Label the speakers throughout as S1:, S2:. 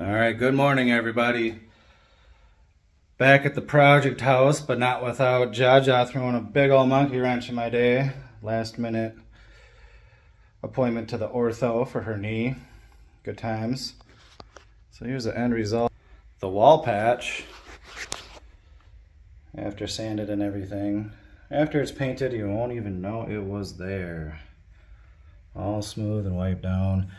S1: All right, good morning, everybody. Back at the project house, but not without Jaja throwing a big old monkey wrench in my day. Last minute appointment to the ortho for her knee. Good times. So here's the end result. The wall patch, after sanded and everything, after it's painted, you won't even know it was there. All smooth and wiped down.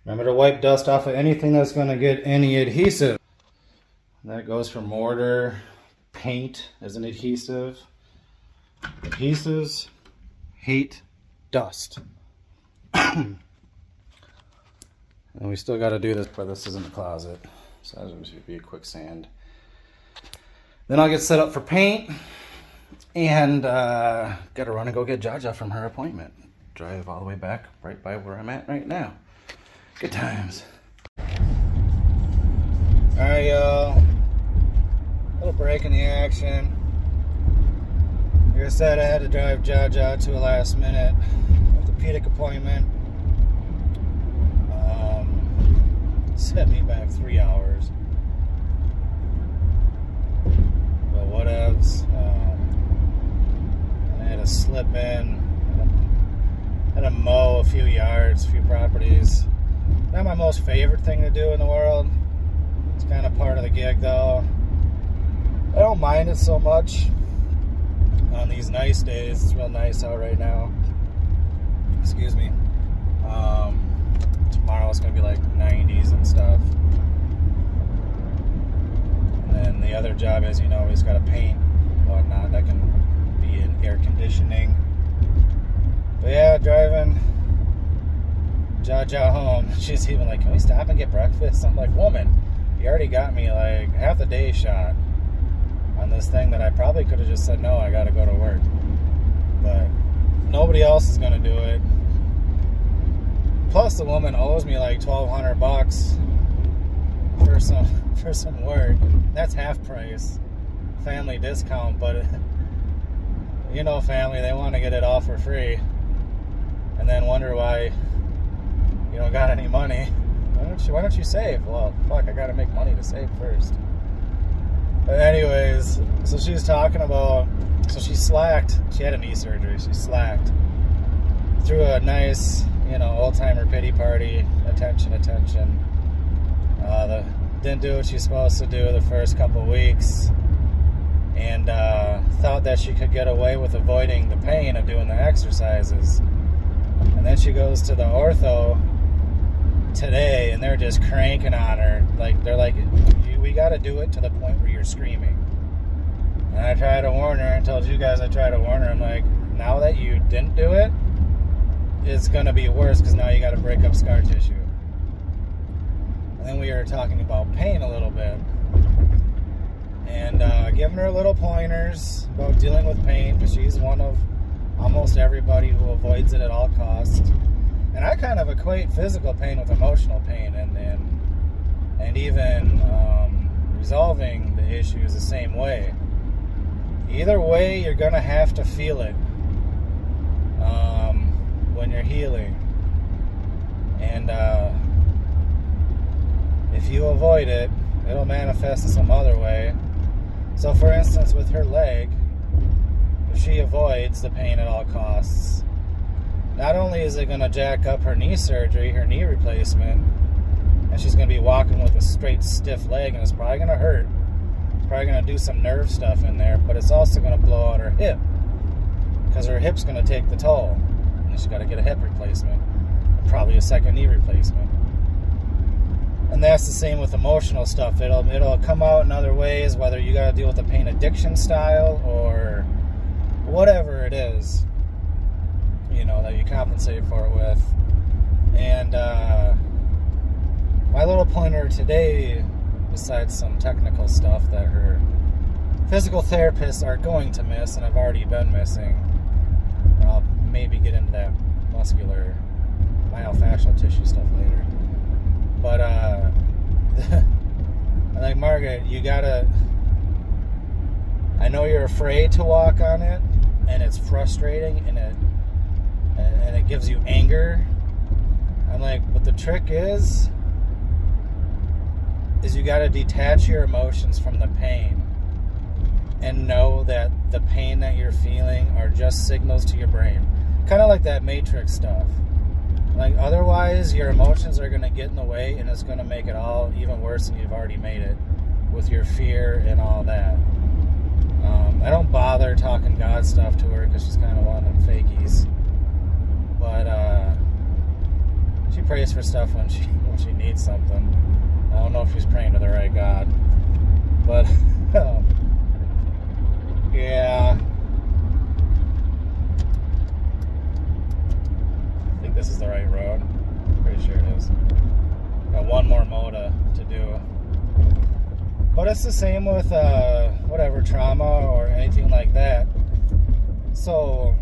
S1: Remember to wipe dust off of anything that's going to get any adhesive. That goes for mortar, paint as an adhesive. Adhesives hate dust. And we still got to do this, but this is in the closet. So that should be a quick sand. Then I'll get set up for paint. And got to run and go get Jaja from her appointment. Drive all the way back right by where I'm at right now. Good times. Alright, y'all. Little break in the action. Like I said, I had to drive Jaja to a last minute orthopedic appointment. Set me back 3 hours. But whatevs. And I had to slip in. Had to mow a few yards, a few properties. Not my most favorite thing to do in the world. It's kind of part of the gig, though. I don't mind it so much on these nice days. It's real nice out right now. Excuse me. Tomorrow it's going to be like 90s and stuff. And then the other job, as you know, is got to paint and whatnot. That can be in air conditioning. But yeah, driving Jaja home. She's even like, can we stop and get breakfast? I'm like, woman, you already got me like half the day shot on this thing that I probably could have just said, no, I gotta go to work. But nobody else is gonna do it. Plus the woman owes me like $1,200 for some work. That's half price. Family discount, but you know, family, they want to get it all for free and then wonder why you don't got any money. Why don't you save? Well, fuck, I gotta make money to save first. But anyways, so she was talking about, so she slacked. She had a knee surgery. She slacked. Threw a nice, old-timer pity party. Attention. Didn't do what she's supposed to do the first couple weeks. And thought that she could get away with avoiding the pain of doing the exercises. And then she goes to the ortho today, and they're just cranking on her. Like, they're like, we got to do it to the point where you're screaming. And I tried to warn her, and told you guys I tried to warn her. I'm like, now that you didn't do it, it's going to be worse, because now you got to break up scar tissue. And then we were talking about pain a little bit. And giving her little pointers about dealing with pain, because she's one of almost everybody who avoids it at all costs. And I kind of equate physical pain with emotional pain, and even resolving the issues the same way. Either way, you're gonna have to feel it when you're healing. And if you avoid it, it'll manifest in some other way. So for instance, with her leg, if she avoids the pain at all costs, not only is it going to jack up her knee surgery, her knee replacement, and she's going to be walking with a straight, stiff leg, and it's probably going to hurt. It's probably going to do some nerve stuff in there, but it's also going to blow out her hip, because her hip's going to take the toll. And she's got to get a hip replacement, and probably a second knee replacement. And that's the same with emotional stuff. It'll come out in other ways, whether you got to deal with the pain addiction style or whatever it is, that you compensate for it with. And my little pointer today, besides some technical stuff that her physical therapists are going to miss and have already been missing, I'll maybe get into that muscular myofascial tissue stuff later. But I'm like, Margaret, you gotta, I know you're afraid to walk on it, and it's frustrating, and it gives you anger. I'm like, but the trick is, is you got to detach your emotions from the pain and know that the pain that you're feeling are just signals to your brain. Kind of like that Matrix stuff. Like, otherwise, your emotions are going to get in the way, and it's going to make it all even worse than you've already made it with your fear and all that. I don't bother talking God stuff to her because she's kind of one of them fakies. But she prays for stuff when she needs something. I don't know if she's praying to the right God. But, yeah. I think this is the right road. Pretty sure it is. Got one more moda to do. But it's the same with whatever, trauma or anything like that. So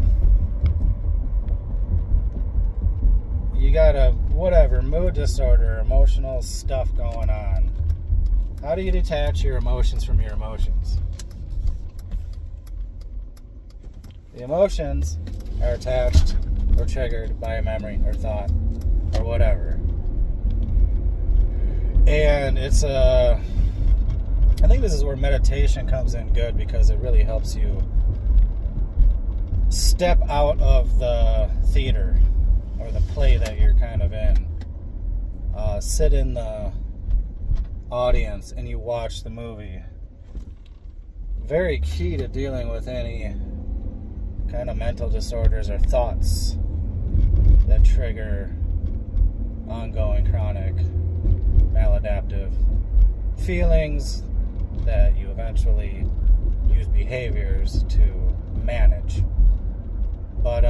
S1: you got a whatever, mood disorder, emotional stuff going on. How do you detach your emotions from your emotions? The emotions are attached or triggered by a memory or thought or whatever. And it's I think this is where meditation comes in good, because it really helps you step out of the theater or the play that you're kind of in. Sit in the audience and you watch the movie. Very key to dealing with any kind of mental disorders or thoughts that trigger ongoing chronic maladaptive feelings that you eventually use behaviors to manage. But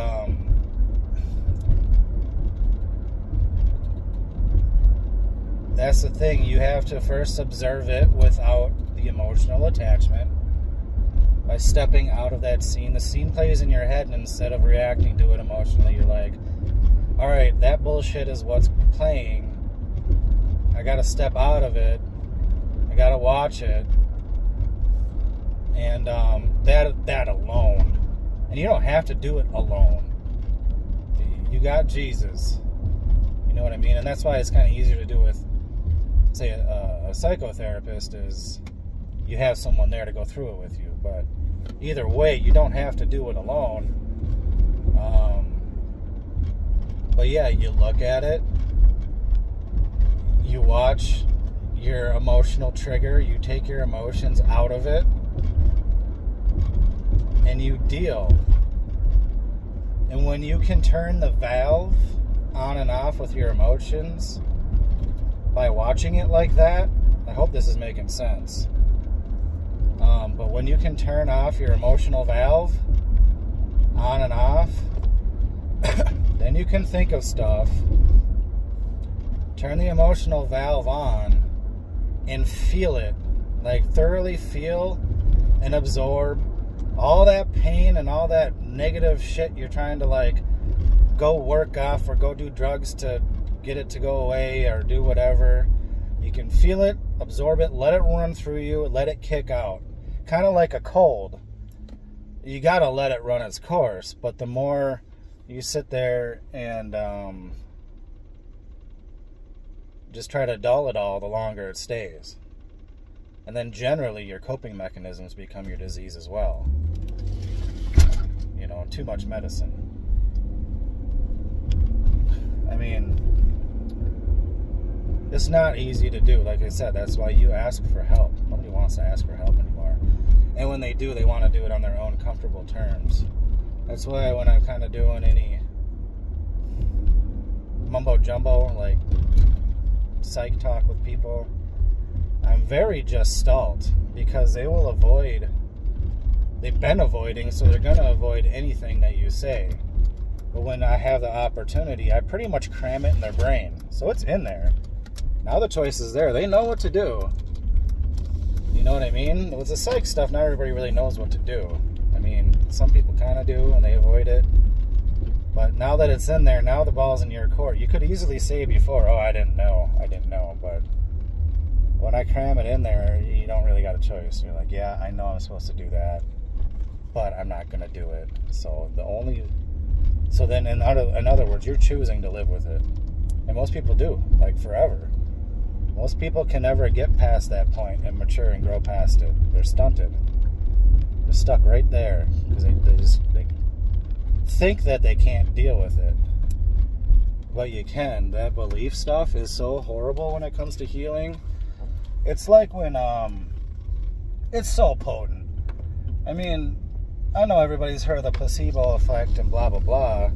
S1: that's the thing. You have to first observe it without the emotional attachment by stepping out of that scene. The scene plays in your head, and instead of reacting to it emotionally, you're like, all right, that bullshit is what's playing. I got to step out of it. I got to watch it. And that alone. And you don't have to do it alone. You got Jesus. You know what I mean? And that's why it's kind of easier to do with, say, a psychotherapist, is you have someone there to go through it with you. But either way, you don't have to do it alone. But yeah, you look at it. You watch your emotional trigger. You take your emotions out of it. And you deal. And when you can turn the valve on and off with your emotions by watching it like that, I hope this is making sense. But when you can turn off your emotional valve on and off, then you can think of stuff. Turn the emotional valve on and feel it. Like, thoroughly feel and absorb all that pain and all that negative shit you're trying to, like, go work off or go do drugs to get it to go away or do whatever. You can feel it, absorb it, let it run through you, let it kick out. Kind of like a cold. You gotta let it run its course, but the more you sit there and just try to dull it all, the longer it stays. And then generally your coping mechanisms become your disease as well. You know, too much medicine. I mean, it's not easy to do. Like I said, that's why you ask for help. Nobody wants to ask for help anymore. And when they do, they want to do it on their own comfortable terms. That's why when I'm kind of doing any mumbo jumbo, like psych talk with people, I'm very gestalt, because they will avoid, they've been avoiding, so they're going to avoid anything that you say. But when I have the opportunity, I pretty much cram it in their brain. So it's in there. Now the choice is there. They know what to do. You know what I mean? With the psych stuff, not everybody really knows what to do. I mean, some people kind of do, and they avoid it. But now that it's in there, now the ball's in your court. You could easily say before, oh, I didn't know. But when I cram it in there, you don't really got a choice. You're like, yeah, I know I'm supposed to do that, but I'm not going to do it. So then in other words, you're choosing to live with it. And most people do, like forever. Most people can never get past that point and mature and grow past it. They're stunted. They're stuck right there because they think that they can't deal with it. But you can. That belief stuff is so horrible when it comes to healing. It's like when, it's so potent. I mean, I know everybody's heard of the placebo effect and blah, blah, blah.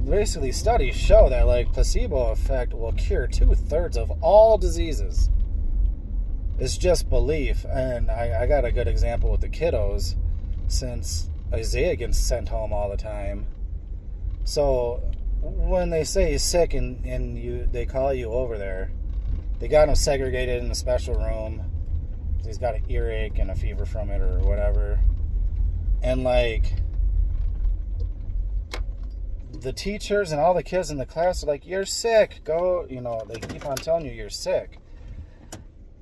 S1: Basically, studies show that, like, placebo effect will cure 2/3 of all diseases. It's just belief. And I got a good example with the kiddos, since Isaiah gets sent home all the time. So when they say he's sick and they call you over there, they got him segregated in a special room. He's got an earache and a fever from it or whatever. And, like, the teachers and all the kids in the class are like, you're sick. Go, they keep on telling you you're sick.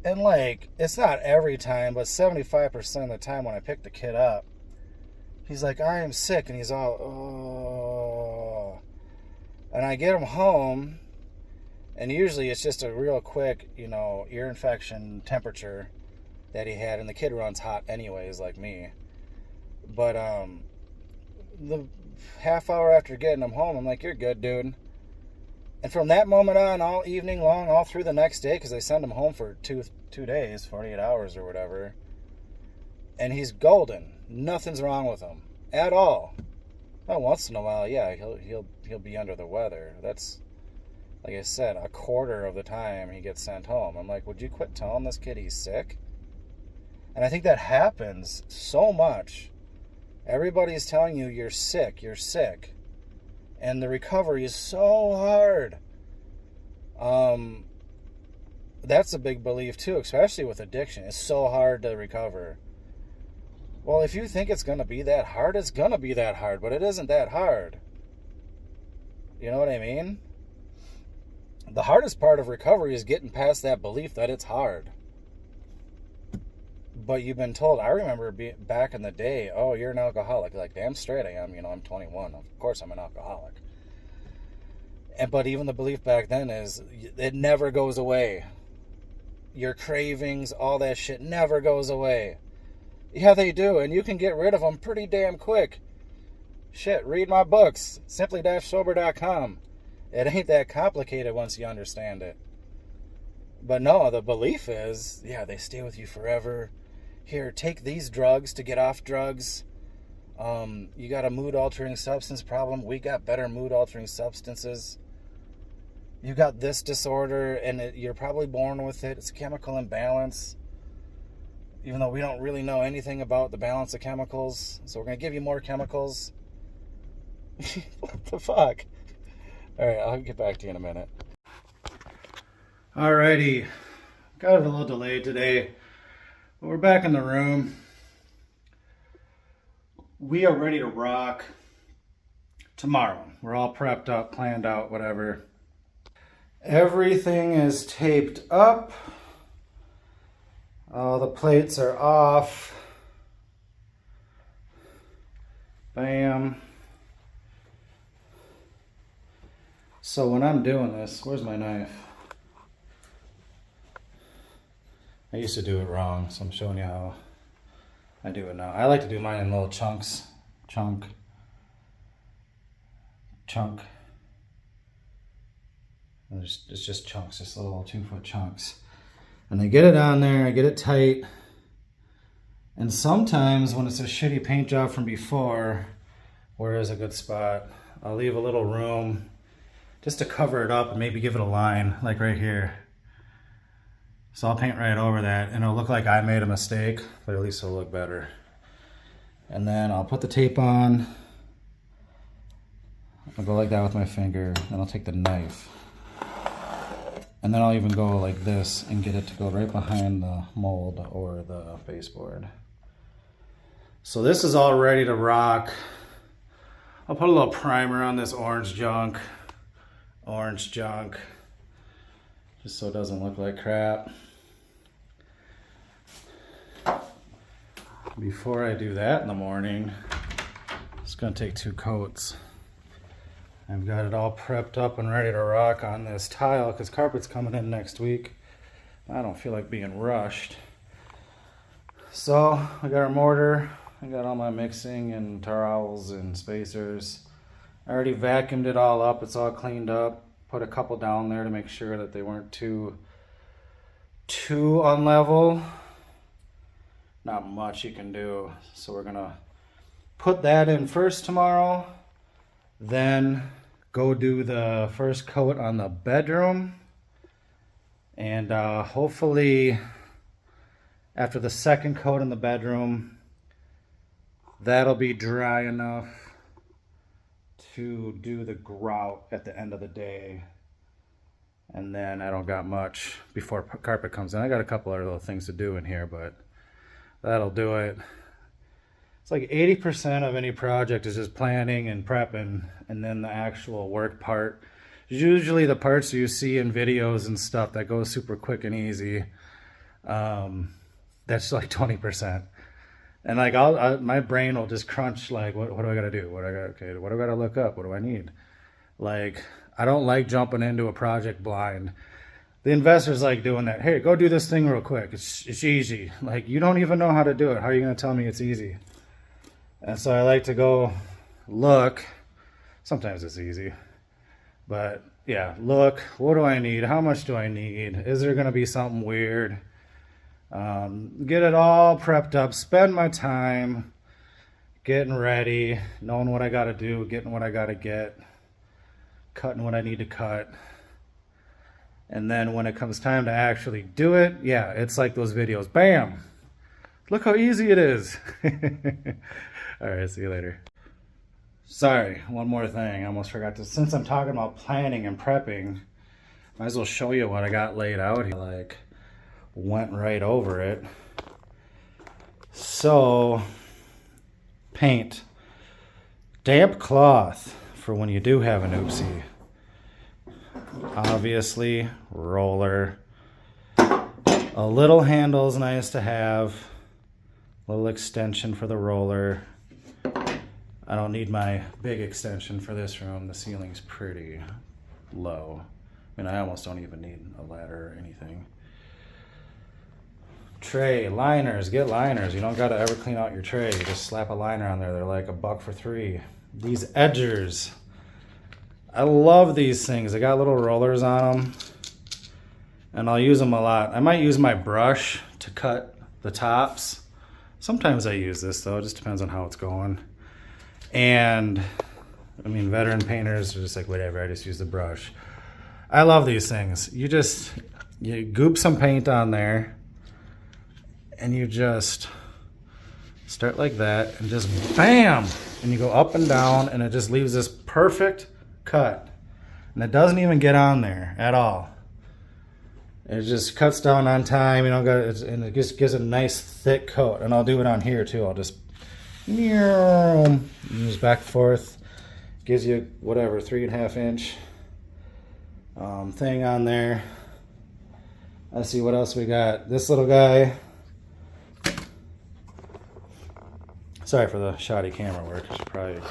S1: And, like, it's not every time, but 75% of the time when I pick the kid up, he's like, I am sick. And he's all, oh. And I get him home, and usually it's just a real quick, ear infection, temperature that he had. And the kid runs hot anyways, like me. But the half hour after getting him home, I'm like, you're good, dude. And from that moment on, all evening long, all through the next day, because they send him home for two days, 48 hours or whatever, and he's golden. Nothing's wrong with him at all. Well, once in a while, yeah, he'll be under the weather. That's, like I said, 1/4 of the time he gets sent home. I'm like, would you quit telling this kid he's sick? And I think that happens so much. Everybody's telling you you're sick. And the recovery is so hard. That's a big belief too, especially with addiction. It's so hard to recover. Well, if you think it's going to be that hard, it's going to be that hard, but it isn't that hard. You know what I mean? The hardest part of recovery is getting past that belief that it's hard. But you've been told, I remember back in the day, oh, you're an alcoholic. Like, damn straight I am. I'm 21. Of course I'm an alcoholic. But even the belief back then is it never goes away. Your cravings, all that shit never goes away. Yeah, they do. And you can get rid of them pretty damn quick. Shit, read my books. Simply-sober.com. It ain't that complicated once you understand it. But no, the belief is, yeah, they stay with you forever. Here, take these drugs to get off drugs. You got a mood-altering substance problem. We got better mood-altering substances. You got this disorder, and you're probably born with it. It's chemical imbalance. Even though we don't really know anything about the balance of chemicals. So we're going to give you more chemicals. What the fuck? Alright, I'll get back to you in a minute. Alrighty. Got a little delayed today. But we're back in the room. We are ready to rock tomorrow. We're all prepped up, planned out, whatever. Everything is taped up. All the plates are off. Bam. So when I'm doing this, where's my knife? I used to do it wrong, so I'm showing you how I do it now. I like to do mine in little chunks. Chunk. It's just chunks, just little 2-foot chunks. And I get it on there, I get it tight. And sometimes when it's a shitty paint job from before, where is a good spot, I'll leave a little room just to cover it up and maybe give it a line, like right here. So I'll paint right over that, and it'll look like I made a mistake, but at least it'll look better. And then I'll put the tape on. I'll go like that with my finger, then I'll take the knife. And then I'll even go like this and get it to go right behind the mold or the baseboard. So this is all ready to rock. I'll put a little primer on this orange junk. Just so it doesn't look like crap. Before I do that in the morning, it's gonna take 2 coats. I've got it all prepped up and ready to rock on this tile because carpet's coming in next week. I don't feel like being rushed. So I got our mortar, I got all my mixing and trowels and spacers. I already vacuumed it all up, it's all cleaned up. Put a couple down there to make sure that they weren't too unlevel. Not much you can do. So we're gonna put that in first tomorrow, then go do the first coat on the bedroom, and hopefully after the second coat in the bedroom, that'll be dry enough to do the grout at the end of the day. And then I don't got much before carpet comes in. I got a couple other little things to do in here, but that'll do it. It's like 80% of any project is just planning and prepping, and then the actual work part. Usually the parts you see in videos and stuff that goes super quick and easy, that's like 20%. And like my brain will just crunch like, what do I gotta do? What do I gotta look up? What do I need? Like, I don't like jumping into a project blind. The investors like doing that. Hey, go do this thing real quick. It's easy. Like, you don't even know how to do it. How are you gonna tell me it's easy? And so I like to go look. Sometimes it's easy. But yeah, look, what do I need? How much do I need? Is there gonna be something weird? Get it all prepped up, spend my time getting ready, knowing what I gotta do, getting what I gotta get, cutting what I need to cut. And then when it comes time to actually do it, yeah, it's like those videos. Bam! Look how easy it is. All right, see you later. Sorry, one more thing. I almost forgot to, since I'm talking about planning and prepping, might as well show you what I got laid out here. Like, went right over it. So, paint. Damp cloth for when you do have an oopsie. Obviously, roller. A little handle's nice to have. A little extension for the roller. I don't need my big extension for this room. The ceiling's pretty low. I mean, I almost don't even need a ladder or anything. Tray, liners, get liners. You don't gotta ever clean out your tray. You just slap a liner on there. They're like $1 for 3. These edgers. I love these things. They got little rollers on them, and I'll use them a lot. I might use my brush to cut the tops. Sometimes I use this though, it just depends on how it's going. And I mean, veteran painters are just like, whatever, I just use the brush. I love these things. You goop some paint on there, and you just start like that, and just bam! And you go up and down, and it just leaves this perfect cut. And it doesn't even get on there at all. It just cuts down on time, you know, and it just gives a nice thick coat. And I'll do it on here too. I'll just use back and forth. Gives you whatever, 3.5 inch thing on there. Let's see what else we got. This little guy. Sorry for the shoddy camera work. I should probably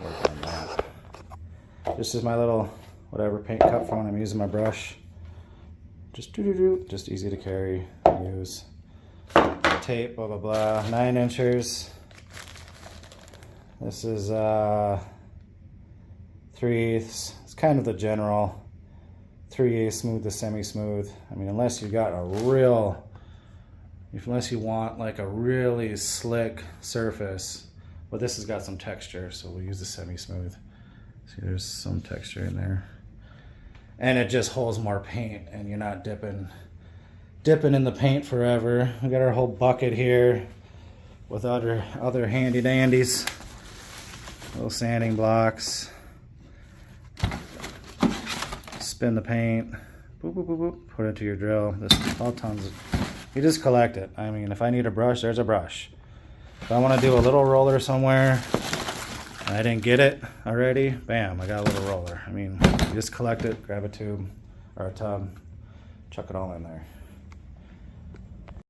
S1: work on that. This is my little whatever paint cup for when I'm using my brush. Just easy to carry and use. Tape, blah blah blah. 9 inchers. This is 3/8. It's kind of the general 3/8 smooth to semi-smooth. I mean, unless you want like a really slick surface, but this has got some texture, so we'll use the semi-smooth. See, there's some texture in there, and it just holds more paint, and you're not dipping in the paint forever. We got our whole bucket here with other handy dandies, little sanding blocks. Spin the paint, boop, boop, boop, boop. Put it into your drill. There's all tons of, you just collect it. I mean, if I need a brush, there's a brush. If I want to do a little roller somewhere, and I didn't get it already, bam, I got a little roller. I mean, you just collect it, grab a tube or a tub, chuck it all in there.